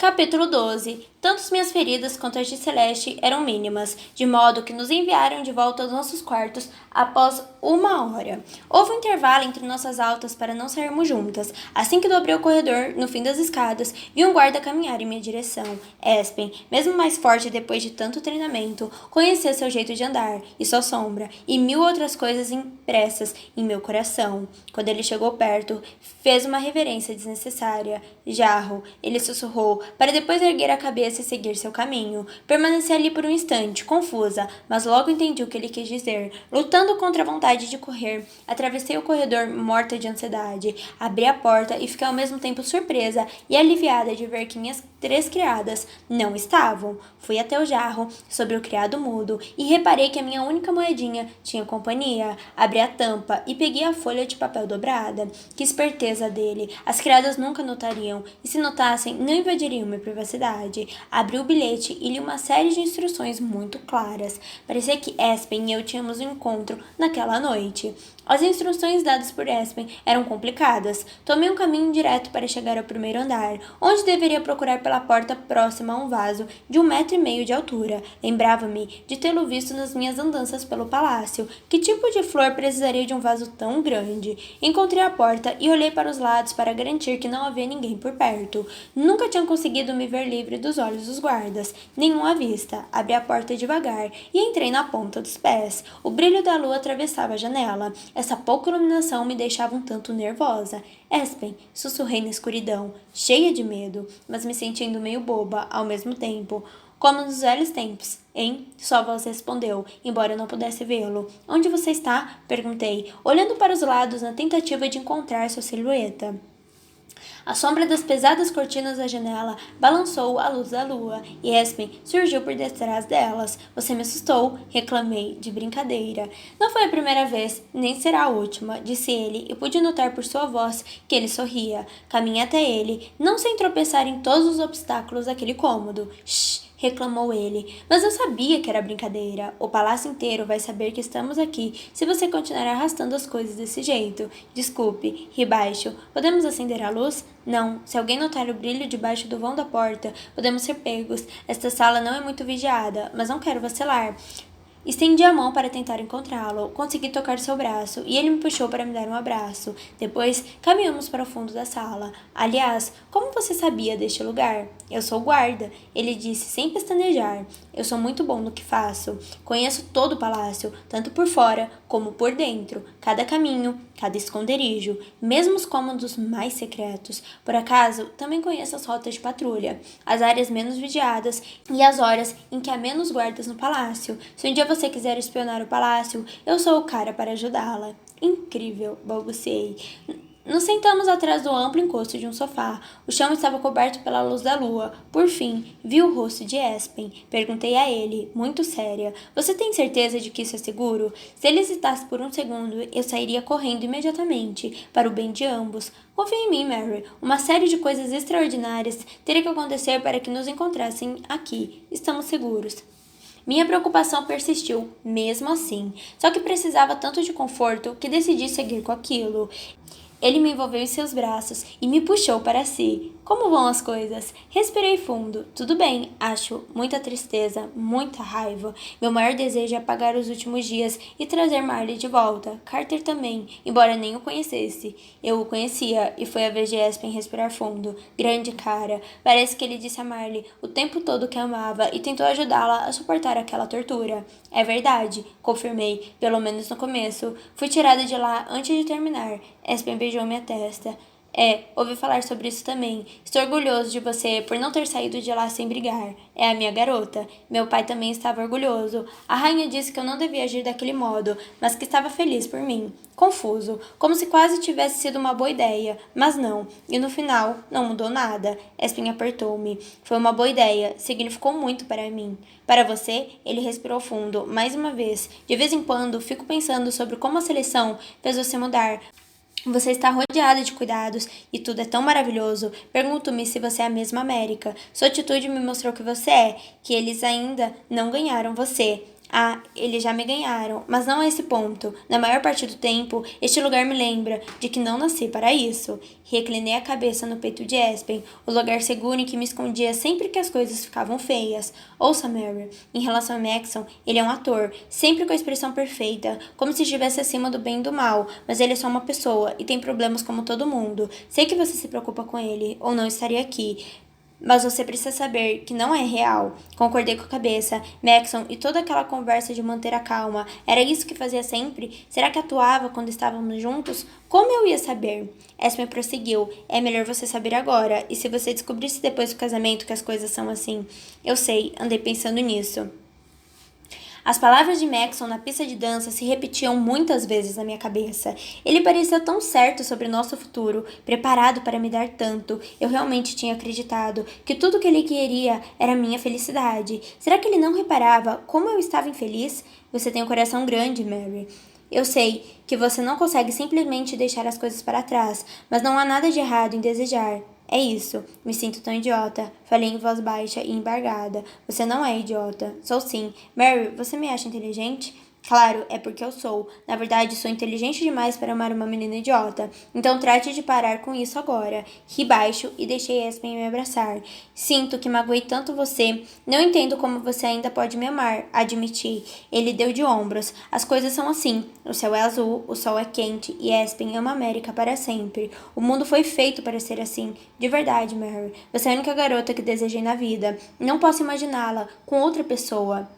Capítulo 12. Tanto minhas feridas quanto as de Celeste eram mínimas, de modo que nos enviaram de volta aos nossos quartos após 1 hora. Houve um intervalo entre nossas altas para não sairmos juntas. Assim que dobrei o corredor, no fim das escadas, vi um guarda caminhar em minha direção. Espen, mesmo mais forte depois de tanto treinamento, conhecia seu jeito de andar, e sua sombra, e 1000 outras coisas impressas em meu coração. Quando ele chegou perto, fez uma reverência desnecessária. Jarro, ele sussurrou, para depois erguer a cabeça e seguir seu caminho. Permaneci ali por um instante, confusa, mas logo entendi o que ele quis dizer. Lutando contra a vontade de correr, atravessei o corredor morta de ansiedade. Abri a porta e fiquei ao mesmo tempo surpresa e aliviada de ver que minhas 3 criadas não estavam. Fui até o jarro, sobre o criado mudo, e reparei que a minha única moedinha tinha companhia. Abri a tampa e peguei a folha de papel dobrada. Que esperteza dele! As criadas nunca notariam, e se notassem, não invadiriam minha privacidade. Abri o bilhete e li uma série de instruções muito claras. Parecia que Espen e eu tínhamos um encontro naquela noite. As instruções dadas por Espen eram complicadas. Tomei um caminho direto para chegar ao primeiro andar, onde deveria procurar pela porta próxima a um vaso de 1,5 m de altura. Lembrava-me de tê-lo visto nas minhas andanças pelo palácio. Que tipo de flor precisaria de um vaso tão grande? Encontrei a porta e olhei para os lados para garantir que não havia ninguém por perto. Nunca tinham conseguido me ver livre dos olhos dos guardas, nenhum à vista. Abri a porta devagar e entrei na ponta dos pés. O brilho da lua atravessava a janela. Essa pouca iluminação me deixava um tanto nervosa. Espen, sussurrei na escuridão, cheia de medo, mas me sentindo meio boba ao mesmo tempo. Como nos velhos tempos, hein? Sua voz respondeu, embora eu não pudesse vê-lo. Onde você está? Perguntei, olhando para os lados na tentativa de encontrar sua silhueta. A sombra das pesadas cortinas da janela balançou à luz da lua, e Espen surgiu por detrás delas. Você me assustou, reclamei, de brincadeira. Não foi a primeira vez, nem será a última, disse ele, e pude notar por sua voz que ele sorria. Caminhei até ele, não sem tropeçar em todos os obstáculos daquele cômodo. Shh! Reclamou ele. Mas eu sabia que era brincadeira. O palácio inteiro vai saber que estamos aqui se você continuar arrastando as coisas desse jeito. Desculpe, ri baixo. Podemos acender a luz? Não. Se alguém notar o brilho debaixo do vão da porta, podemos ser pegos. Esta sala não é muito vigiada, mas não quero vacilar. Estendi a mão para tentar encontrá-lo. Consegui tocar seu braço e ele me puxou para me dar um abraço. Depois, caminhamos para o fundo da sala. Aliás, como você sabia deste lugar? Eu sou guarda, ele disse sem pestanejar. Eu sou muito bom no que faço. Conheço todo o palácio, tanto por fora como por dentro. Cada caminho, cada esconderijo, mesmo os cômodos mais secretos. Por acaso, também conheço as rotas de patrulha, as áreas menos vigiadas e as horas em que há menos guardas no palácio. Se um dia você quiser espionar o palácio, eu sou o cara para ajudá-la. Incrível, balbuciei. Nos sentamos atrás do amplo encosto de um sofá. O chão estava coberto pela luz da lua. Por fim, vi o rosto de Espen. Perguntei a ele, muito séria. Você tem certeza de que isso é seguro? Se ele hesitasse por um segundo, eu sairia correndo imediatamente, para o bem de ambos. Confia em mim, Mary. Uma série de coisas extraordinárias teria que acontecer para que nos encontrassem aqui. Estamos seguros. Minha preocupação persistiu, mesmo assim. Só que precisava tanto de conforto que decidi seguir com aquilo. Ele me envolveu em seus braços e me puxou para si. Como vão as coisas? Respirei fundo. Tudo bem, acho. Muita tristeza, muita raiva. Meu maior desejo é apagar os últimos dias e trazer Marley de volta. Carter também, embora nem o conhecesse. Eu o conhecia e foi a vez de Espen respirar fundo. Grande cara. Parece que ele disse a Marley o tempo todo que a amava e tentou ajudá-la a suportar aquela tortura. É verdade, confirmei, pelo menos no começo. Fui tirada de lá antes de terminar. Espen beijou minha testa. Ouvi falar sobre isso também. Estou orgulhoso de você por não ter saído de lá sem brigar. É a minha garota. Meu pai também estava orgulhoso. A rainha disse que eu não devia agir daquele modo, mas que estava feliz por mim. Confuso, como se quase tivesse sido uma boa ideia, mas não. E no final, não mudou nada. Espen apertou-me. Foi uma boa ideia. Significou muito para mim. Para você, ele respirou fundo, mais uma vez. De vez em quando, fico pensando sobre como a seleção fez você mudar. Você está rodeada de cuidados e tudo é tão maravilhoso. Pergunto-me se você é a mesma América. Sua atitude me mostrou que você é, que eles ainda não ganharam você. Ah, eles já me ganharam, mas não a esse ponto. Na maior parte do tempo, este lugar me lembra de que não nasci para isso. Reclinei a cabeça no peito de Espen, o lugar seguro em que me escondia sempre que as coisas ficavam feias. Ouça, Mary, em relação a Maxon, ele é um ator, sempre com a expressão perfeita, como se estivesse acima do bem e do mal, mas ele é só uma pessoa e tem problemas como todo mundo. Sei que você se preocupa com ele, ou não estaria aqui. Mas você precisa saber que não é real. Concordei com a cabeça. Maxon e toda aquela conversa de manter a calma. Era isso que fazia sempre? Será que atuava quando estávamos juntos? Como eu ia saber? Esme prosseguiu. É melhor você saber agora. E se você descobrisse depois do casamento que as coisas são assim? Eu sei, andei pensando nisso. As palavras de Maxon na pista de dança se repetiam muitas vezes na minha cabeça. Ele parecia tão certo sobre nosso futuro, preparado para me dar tanto. Eu realmente tinha acreditado que tudo o que ele queria era minha felicidade. Será que ele não reparava como eu estava infeliz? Você tem um coração grande, Mary. Eu sei que você não consegue simplesmente deixar as coisas para trás, mas não há nada de errado em desejar. É isso. Me sinto tão idiota. Falei em voz baixa e embargada. Você não é idiota. Sou sim. Mary, você me acha inteligente? Claro, é porque eu sou. Na verdade, sou inteligente demais para amar uma menina idiota. Então trate de parar com isso agora. Ri baixo e deixei Espen me abraçar. Sinto que magoei tanto você. Não entendo como você ainda pode me amar, admiti. Ele deu de ombros. As coisas são assim. O céu é azul, o sol é quente e Espen ama a América para sempre. O mundo foi feito para ser assim. De verdade, Mary. Você é a única garota que desejei na vida. Não posso imaginá-la com outra pessoa.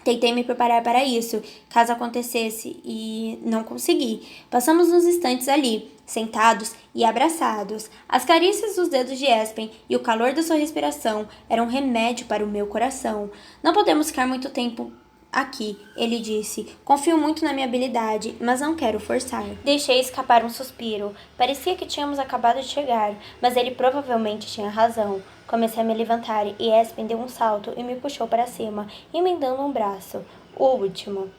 Tentei me preparar para isso, caso acontecesse, e não consegui. Passamos uns instantes ali, sentados e abraçados. As carícias dos dedos de Espen e o calor da sua respiração eram um remédio para o meu coração. Não podemos ficar muito tempo aqui, ele disse. Confio muito na minha habilidade, mas não quero forçar. Deixei escapar um suspiro. Parecia que tínhamos acabado de chegar, mas ele provavelmente tinha razão. Comecei a me levantar e Espen deu um salto e me puxou para cima, emendando um braço. O último.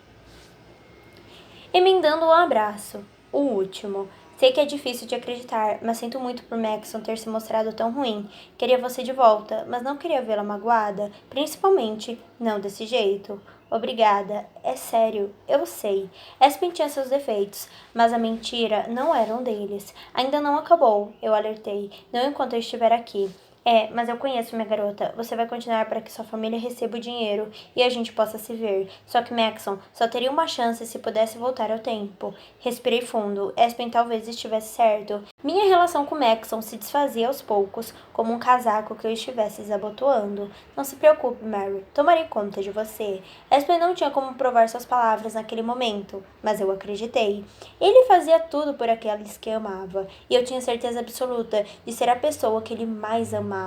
Emendando um abraço. O último. Sei que é difícil de acreditar, mas sinto muito por Maxon ter se mostrado tão ruim. Queria você de volta, mas não queria vê-la magoada, principalmente não desse jeito. Obrigada, é sério, eu sei. Espen tinha seus defeitos, mas a mentira não era um deles. Ainda não acabou, eu alertei, não enquanto eu estiver aqui. É, mas eu conheço minha garota. Você vai continuar para que sua família receba o dinheiro e a gente possa se ver. Só que Maxon só teria uma chance se pudesse voltar ao tempo. Respirei fundo. Espen talvez estivesse certo. Minha relação com Maxon se desfazia aos poucos, como um casaco que eu estivesse desabotoando. Não se preocupe, Mary. Tomarei conta de você. Espen não tinha como provar suas palavras naquele momento, mas eu acreditei. Ele fazia tudo por aqueles que amava, e eu tinha certeza absoluta de ser a pessoa que ele mais amava.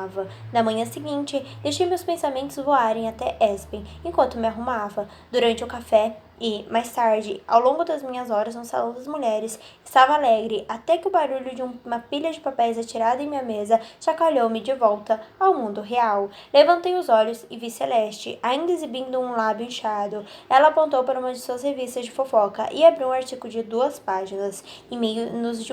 Na manhã seguinte, deixei meus pensamentos voarem até Espen enquanto me arrumava. Durante o café e, mais tarde, ao longo das minhas horas no Salão das Mulheres, estava alegre até que o barulho de uma pilha de papéis atirada em minha mesa chacoalhou-me de volta ao mundo real. Levantei os olhos e vi Celeste, ainda exibindo um lábio inchado. Ela apontou para uma de suas revistas de fofoca e abriu um artigo de 2 páginas. Em menos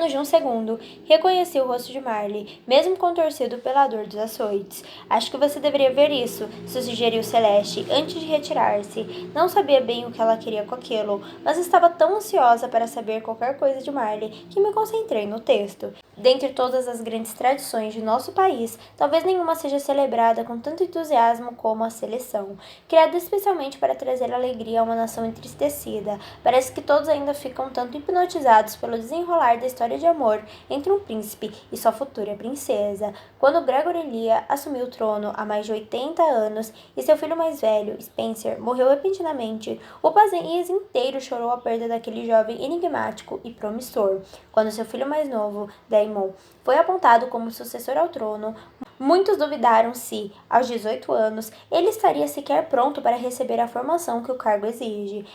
de um segundo, reconheci o rosto de Marley, mesmo contorcido pela dor dos açoites. Acho que você deveria ver isso, sugeriu Celeste, antes de retirar-se. Não sabia bem o que ela queria com aquilo, mas estava tão ansiosa para saber qualquer coisa de Marley que me concentrei no texto. Dentre todas as grandes tradições de nosso país, talvez nenhuma seja celebrada com tanto entusiasmo como a seleção, criada especialmente para trazer alegria a uma nação entristecida. Parece que todos ainda ficam tanto hipnotizados pelo desenrolar da história de amor entre um príncipe e sua futura princesa. Quando Gregory Lia assumiu o trono há mais de 80 anos e seu filho mais velho, Spencer, morreu repentinamente, o país inteiro chorou a perda daquele jovem enigmático e promissor. Quando seu filho mais novo, Daemon, foi apontado como sucessor ao trono, muitos duvidaram se, aos 18 anos, ele estaria sequer pronto para receber a formação que o cargo exige.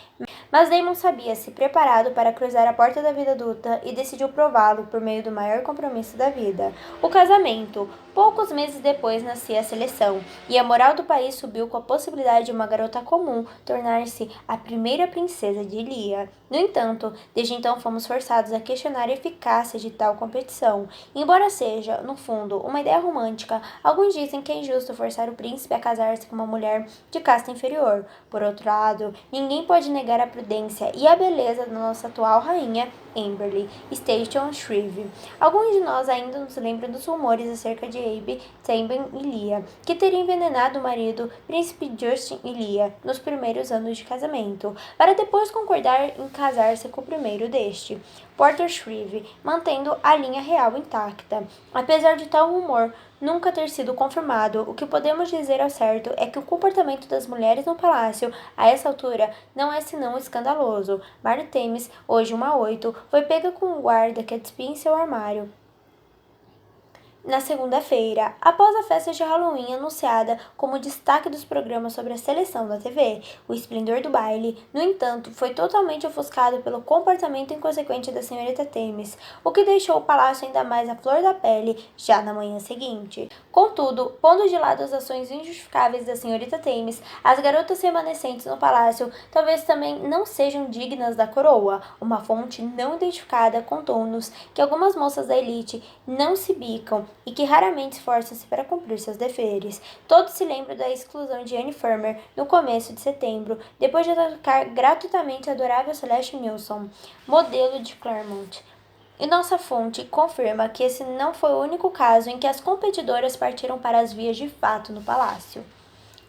Mas Damon sabia-se preparado para cruzar a porta da vida adulta e decidiu prová-lo por meio do maior compromisso da vida, o casamento. Poucos meses depois nascia a seleção, e a moral do país subiu com a possibilidade de uma garota comum tornar-se a primeira princesa de Ilia. No entanto, desde então fomos forçados a questionar a eficácia de tal competição. Embora seja, no fundo, uma ideia romântica, alguns dizem que é injusto forçar o príncipe a casar-se com uma mulher de casta inferior. Por outro lado, ninguém pode negar a prudência e a beleza da nossa atual rainha, Amberly Station Shreve. Alguns de nós ainda nos lembram dos rumores acerca de Abe Tamben Ilia, que teria envenenado o marido, príncipe Justin Ilia, nos primeiros anos de casamento, para depois concordar em casar-se com o primeiro deste, Porter Shreve, mantendo a linha real intacta. Apesar de tal rumor nunca ter sido confirmado, o que podemos dizer ao certo é que o comportamento das mulheres no palácio, a essa altura, não é senão escandaloso. Mary Thames, hoje uma 8, foi pega com um guarda que a despia em seu armário na segunda-feira, após a festa de Halloween anunciada como destaque dos programas sobre a seleção da TV. O esplendor do baile, no entanto, foi totalmente ofuscado pelo comportamento inconsequente da senhorita Thames, o que deixou o palácio ainda mais à flor da pele já na manhã seguinte. Contudo, pondo de lado as ações injustificáveis da senhorita Thames, as garotas remanescentes no palácio talvez também não sejam dignas da coroa. Uma fonte não identificada contou-nos que algumas moças da elite não se bicam e que raramente esforçam-se para cumprir seus deveres. Todos se lembram da exclusão de Anne Farmer no começo de setembro, depois de atacar gratuitamente a adorável Celeste Nilsson, modelo de Claremont. E nossa fonte confirma que esse não foi o único caso em que as competidoras partiram para as vias de fato no palácio,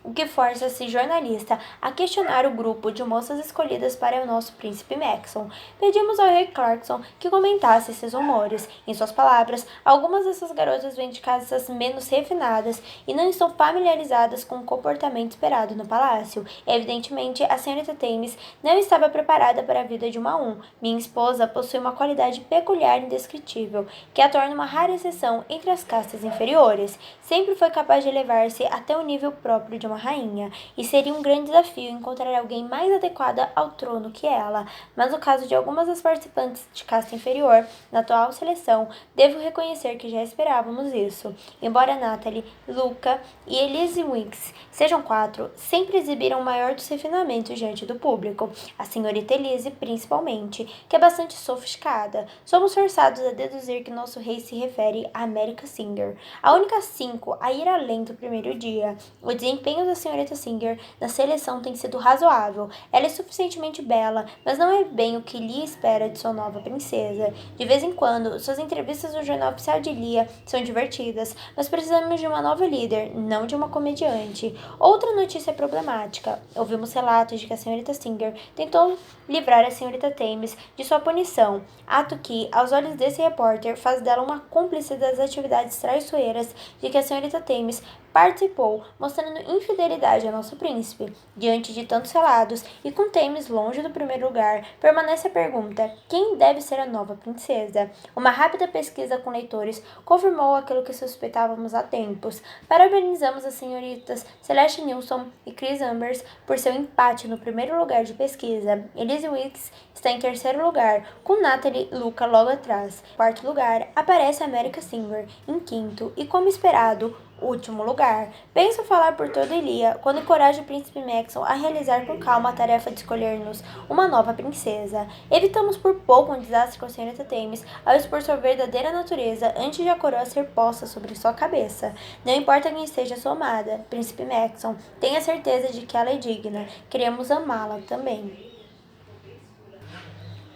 o que força esse jornalista a questionar o grupo de moças escolhidas para o nosso príncipe Maxon. Pedimos ao rei Clarkson que comentasse esses rumores. Em suas palavras, algumas dessas garotas vêm de casas menos refinadas e não estão familiarizadas com o comportamento esperado no palácio. Evidentemente, a senhorita Thames não estava preparada para a vida de uma Minha esposa possui uma qualidade peculiar e indescritível, que a torna uma rara exceção entre as castas inferiores. Sempre foi capaz de elevar-se até o nível próprio de uma rainha, e seria um grande desafio encontrar alguém mais adequada ao trono que ela. Mas no caso de algumas das participantes de casta inferior, na atual seleção, devo reconhecer que já esperávamos isso. Embora Natalie, Luca e Elise Winks sejam 4, sempre exibiram o maior dos refinamentos diante do público. A senhorita Elise, principalmente, que é bastante sofisticada. Somos forçados a deduzir que nosso rei se refere a America Singer, a única 5 a ir além do primeiro dia. O desempenho da senhorita Singer na seleção tem sido razoável. Ela é suficientemente bela, mas não é bem o que Lia espera de sua nova princesa. De vez em quando, suas entrevistas no jornal oficial de Lia são divertidas, mas precisamos de uma nova líder, não de uma comediante. Outra notícia problemática. Ouvimos relatos de que a senhorita Singer tentou livrar a senhorita Thames de sua punição, ato que, aos olhos desse repórter, faz dela uma cúmplice das atividades traiçoeiras de que a senhorita Thames participou, mostrando infidelidade ao nosso príncipe. Diante de tantos relatos, e com Thames longe do primeiro lugar, permanece a pergunta: quem deve ser a nova princesa? Uma rápida pesquisa com leitores confirmou aquilo que suspeitávamos há tempos. Parabenizamos as senhoritas Celeste Nilsson e Chris Ambers por seu empate no primeiro lugar de pesquisa. Elise Wicks está em terceiro lugar, com Natalie e Luca logo atrás. Em quarto lugar, aparece America Singer, em quinto, e como esperado, último lugar. Penso falar por toda Ilia quando encorajo o príncipe Maxon a realizar com calma a tarefa de escolher-nos uma nova princesa. Evitamos por pouco um desastre com a senhorita Thames ao expor sua verdadeira natureza antes de a coroa ser posta sobre sua cabeça. Não importa quem seja sua amada, príncipe Maxon, tenha certeza de que ela é digna. Queremos amá-la também.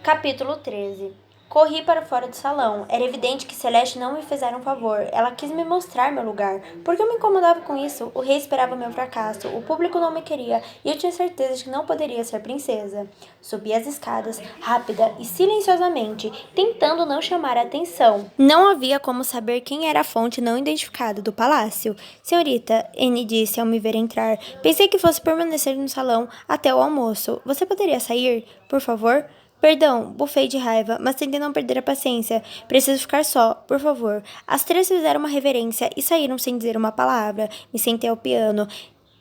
Capítulo 13. Corri para fora do salão. Era evidente que Celeste não me fizera um favor. Ela quis me mostrar meu lugar. Porque eu me incomodava com isso? O rei esperava meu fracasso. O público não me queria. E eu tinha certeza de que não poderia ser princesa. Subi as escadas, rápida e silenciosamente, tentando não chamar a atenção. Não havia como saber quem era a fonte não identificada do palácio. Senhorita, Anne disse ao me ver entrar. Pensei que fosse permanecer no salão até o almoço. Você poderia sair, por favor? Perdão, bufei de raiva, mas tentei não perder a paciência. Preciso ficar só, por favor. As 3 fizeram uma reverência e saíram sem dizer uma palavra. Me sentei ao piano.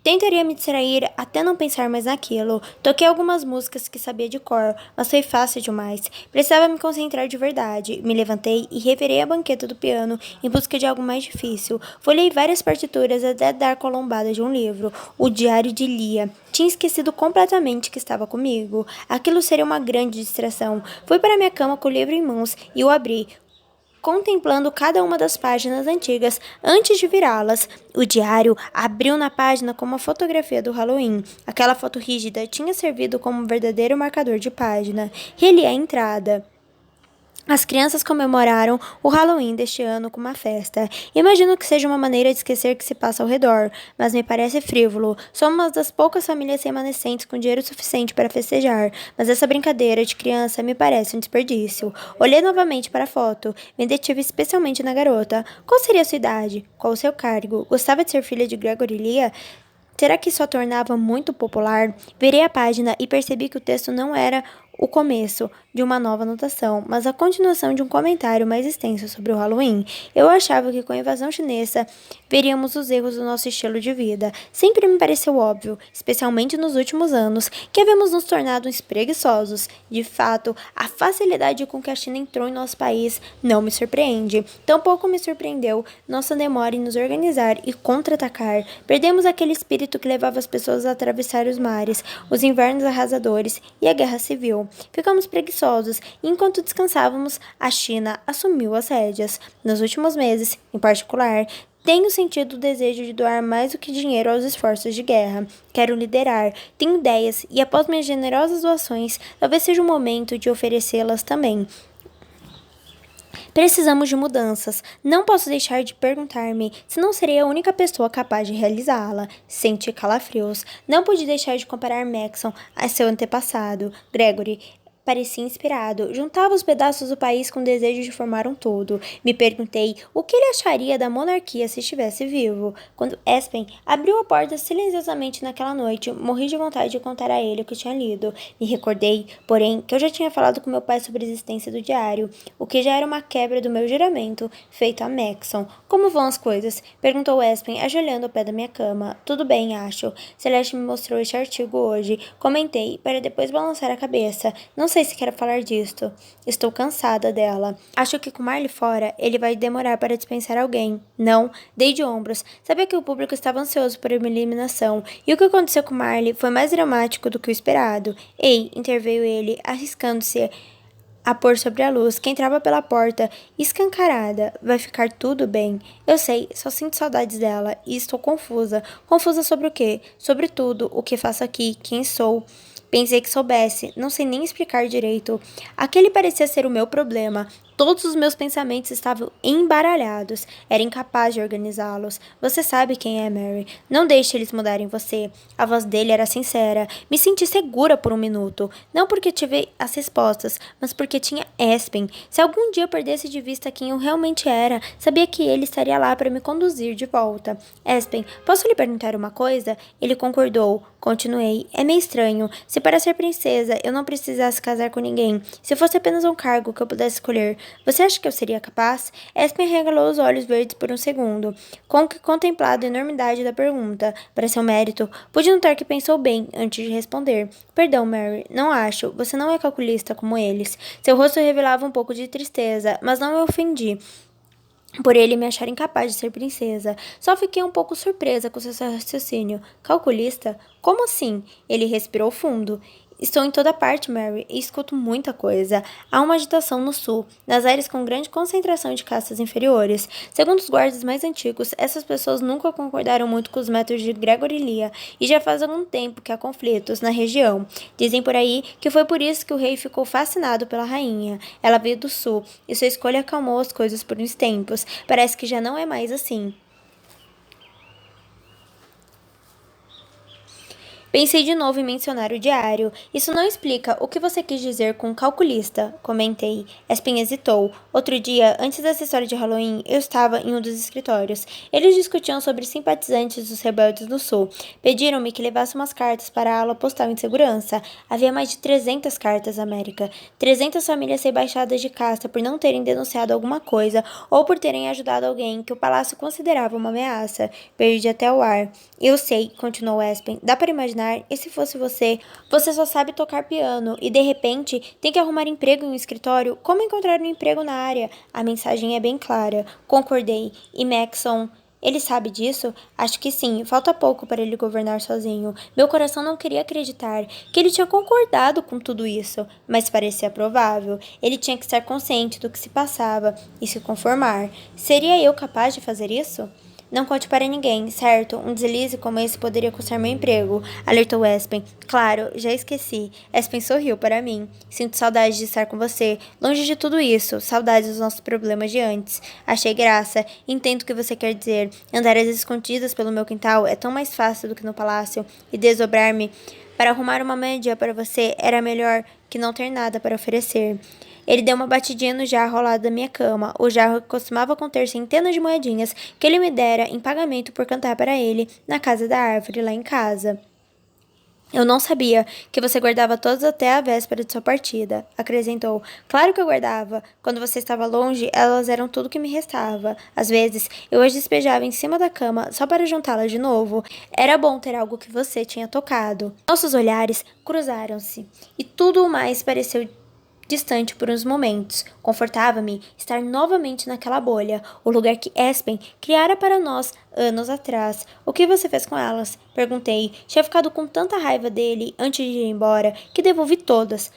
Tentaria me distrair até não pensar mais naquilo. Toquei algumas músicas que sabia de cor, mas foi fácil demais. Precisava me concentrar de verdade. Me levantei e revirei a banqueta do piano em busca de algo mais difícil. Folhei várias partituras até dar com a lombada de um livro, o Diário de Lia. Tinha esquecido completamente que estava comigo. Aquilo seria uma grande distração. Fui para minha cama com o livro em mãos e o abri, contemplando cada uma das páginas antigas antes de virá-las. O diário abriu na página com uma fotografia do Halloween. Aquela foto rígida tinha servido como um verdadeiro marcador de página. Reli a entrada. As crianças comemoraram o Halloween deste ano com uma festa. Imagino que seja uma maneira de esquecer o que se passa ao redor, mas me parece frívolo. Somos uma das poucas famílias remanescentes com dinheiro suficiente para festejar, mas essa brincadeira de criança me parece um desperdício. Olhei novamente para a foto, me detive especialmente na garota. Qual seria a sua idade? Qual o seu cargo? Gostava de ser filha de Gregory Lia? Será que isso a tornava muito popular? Virei a página e percebi que o texto não era o começo de uma nova anotação, mas a continuação de um comentário mais extenso sobre o Halloween. Eu achava que com a invasão chinesa veríamos os erros do nosso estilo de vida. Sempre me pareceu óbvio, especialmente nos últimos anos, que havíamos nos tornado uns preguiçosos. De fato, a facilidade com que a China entrou em nosso país não me surpreende. Tampouco me surpreendeu nossa demora em nos organizar e contra-atacar. Perdemos aquele espírito que levava as pessoas a atravessar os mares, os invernos arrasadores e a guerra civil. Ficamos preguiçosos e, enquanto descansávamos, a China assumiu as rédeas. Nos últimos meses, em particular, tenho sentido o desejo de doar mais do que dinheiro aos esforços de guerra. Quero liderar, tenho ideias e, após minhas generosas doações, talvez seja o momento de oferecê-las também. Precisamos de mudanças. Não posso deixar de perguntar-me se não serei a única pessoa capaz de realizá-la. Senti calafrios. Não pude deixar de comparar Maxon a seu antepassado, Gregory. Parecia inspirado. Juntava os pedaços do país com o desejo de formar um todo. Me perguntei o que ele acharia da monarquia se estivesse vivo. Quando Espen abriu a porta silenciosamente naquela noite, morri de vontade de contar a ele o que tinha lido. Me recordei, porém, que eu já tinha falado com meu pai sobre a existência do diário, o que já era uma quebra do meu juramento, feito a Maxon. Como vão as coisas? Perguntou Espen, ajoelhando ao pé da minha cama. Tudo bem, acho. Celeste me mostrou este artigo hoje. Comentei, para depois balançar a cabeça. Não sei se quero falar disto. Estou cansada dela. Acho que com Marley fora, ele vai demorar para dispensar alguém. Não, dei de ombros. Sabia que o público estava ansioso por uma eliminação. E o que aconteceu com Marley foi mais dramático do que o esperado. Ei, interveio ele, arriscando-se a pôr sobre a luz que entrava pela porta, escancarada. Vai ficar tudo bem. Eu sei, só sinto saudades dela e estou confusa. Confusa sobre o quê? Sobre tudo, o que faço aqui, quem sou. Pensei que soubesse, não sei nem explicar direito. Aquele parecia ser o meu problema. Todos os meus pensamentos estavam embaralhados. Era incapaz de organizá-los. Você sabe quem é, Mary. Não deixe eles mudarem você. A voz dele era sincera. Me senti segura por um minuto. Não porque tive as respostas, mas porque tinha Espen. Se algum dia eu perdesse de vista quem eu realmente era, sabia que ele estaria lá para me conduzir de volta. Espen, posso lhe perguntar uma coisa? Ele concordou. Continuei. É meio estranho. Se para ser princesa eu não precisasse casar com ninguém, se fosse apenas um cargo que eu pudesse escolher, você acha que eu seria capaz? Espen regalou os olhos verdes por um segundo, contemplado a enormidade da pergunta. Para seu mérito, pude notar que pensou bem antes de responder. Perdão, Mary, não acho. Você não é calculista como eles. Seu rosto revelava um pouco de tristeza, mas não me ofendi por ele me achar incapaz de ser princesa. Só fiquei um pouco surpresa com seu raciocínio. Calculista? Como assim? Ele respirou fundo. Estou em toda parte, Mary, e escuto muita coisa. Há uma agitação no sul, nas áreas com grande concentração de castas inferiores. Segundo os guardas mais antigos, essas pessoas nunca concordaram muito com os métodos de Gregory Lia, e já faz algum tempo que há conflitos na região. Dizem por aí que foi por isso que o rei ficou fascinado pela rainha. Ela veio do sul, e sua escolha acalmou as coisas por uns tempos. Parece que já não é mais assim. Pensei de novo em mencionar o diário. Isso não explica o que você quis dizer com calculista, comentei. Espen hesitou. Outro dia, antes dessa história de Halloween, eu estava em um dos escritórios. Eles discutiam sobre simpatizantes dos rebeldes do Sul. Pediram-me que levasse umas cartas para a ala postal em segurança. Havia mais de 300 cartas, América. 300 famílias rebaixadas de casta por não terem denunciado alguma coisa ou por terem ajudado alguém que o palácio considerava uma ameaça. Perdi até o ar. Eu sei, continuou Espen. Dá para imaginar. E se fosse você? Você só sabe tocar piano e de repente tem que arrumar emprego em um escritório? Como encontrar um emprego na área? A mensagem é bem clara. Concordei. E Maxon, ele sabe disso? Acho que sim. Falta pouco para ele governar sozinho. Meu coração não queria acreditar que ele tinha concordado com tudo isso, mas parecia provável. Ele tinha que estar consciente do que se passava e se conformar. Seria eu capaz de fazer isso? Não conte para ninguém, certo? Um deslize como esse poderia custar meu emprego, alertou Espen. Claro, já esqueci. Espen sorriu para mim. Sinto saudade de estar com você. Longe de tudo isso, saudades dos nossos problemas de antes. Achei graça. Entendo o que você quer dizer. Andar às escondidas pelo meu quintal é tão mais fácil do que no palácio. E desdobrar-me para arrumar uma média para você era melhor que não ter nada para oferecer. Ele deu uma batidinha no jarro ao lado da minha cama, o jarro que costumava conter centenas de moedinhas que ele me dera em pagamento por cantar para ele na casa da árvore lá em casa. Eu não sabia que você guardava todas até a véspera de sua partida, acrescentou. Claro que eu guardava. Quando você estava longe, elas eram tudo que me restava. Às vezes, eu as despejava em cima da cama só para juntá-las de novo. Era bom ter algo que você tinha tocado. Nossos olhares cruzaram-se, e tudo o mais pareceu distante por uns momentos. Confortava-me estar novamente naquela bolha, o lugar que Espen criara para nós anos atrás. O que você fez com elas? Perguntei. Tinha ficado com tanta raiva dele antes de ir embora que devolvi todas,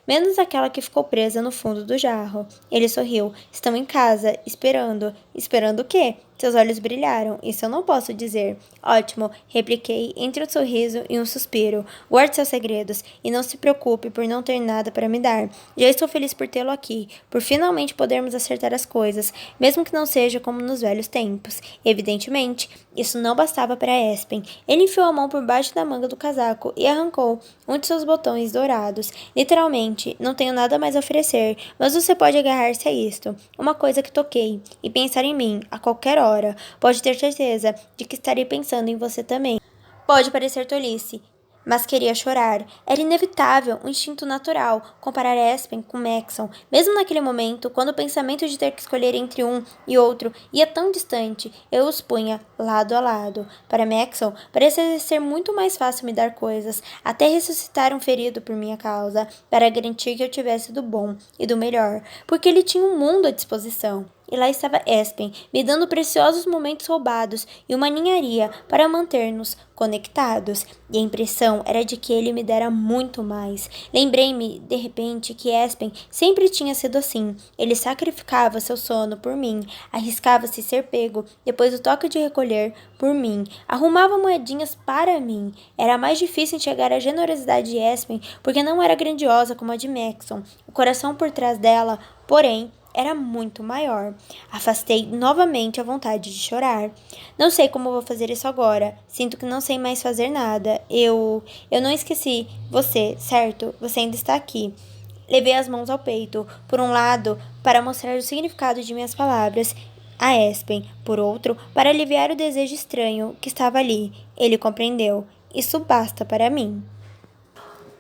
menos aquela que ficou presa no fundo do jarro. Ele sorriu. Estão em casa, esperando. Esperando o quê? Seus olhos brilharam. Isso eu não posso dizer. Ótimo, repliquei entre um sorriso e um suspiro. Guarde seus segredos e não se preocupe por não ter nada para me dar. Já estou feliz por tê-lo aqui, por finalmente podermos acertar as coisas, mesmo que não seja como nos velhos tempos. Evidentemente, isso não bastava para Espen. Ele enfiou a mão por baixo da manga do casaco e arrancou um de seus botões dourados. Literalmente, não tenho nada mais a oferecer, mas você pode agarrar-se a isto. Uma coisa que toquei, e pensar em mim, a qualquer hora. Pode ter certeza de que estarei pensando em você também. Pode parecer tolice, mas queria chorar. Era inevitável, um instinto natural, comparar Espen com Maxon. Mesmo naquele momento, quando o pensamento de ter que escolher entre um e outro ia tão distante, eu os punha lado a lado. Para Maxon, parecia ser muito mais fácil me dar coisas, até ressuscitar um ferido por minha causa, para garantir que eu tivesse do bom e do melhor, porque ele tinha um mundo à disposição. E lá estava Espen, me dando preciosos momentos roubados e uma ninharia para manter-nos conectados. E a impressão era de que ele me dera muito mais. Lembrei-me, de repente, que Espen sempre tinha sido assim. Ele sacrificava seu sono por mim, arriscava-se ser pego depois do toque de recolher por mim, arrumava moedinhas para mim. Era mais difícil enxergar a generosidade de Espen porque não era grandiosa como a de Maxon. O coração por trás dela, porém, era muito maior. Afastei novamente a vontade de chorar. Não sei como vou fazer isso agora. Sinto que não sei mais fazer nada. Eu não esqueci você, certo? Você ainda está aqui. Levei as mãos ao peito, por um lado, para mostrar o significado de minhas palavras a Espen, por outro, para aliviar o desejo estranho que estava ali. Ele compreendeu. Isso basta para mim.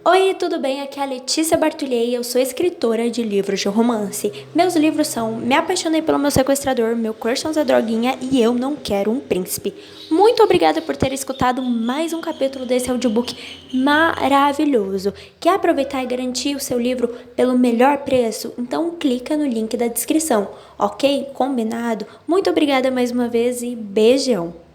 Oi, tudo bem? Aqui é a Letícia Bartolhei, eu sou escritora de livros de romance. Meus livros são Me Apaixonei pelo Meu Sequestrador, Meu Crush é Droguinha e Eu Não Quero um Príncipe. Muito obrigada por ter escutado mais um capítulo desse audiobook maravilhoso. Quer aproveitar e garantir o seu livro pelo melhor preço? Então clica no link da descrição, ok? Combinado? Muito obrigada mais uma vez e beijão!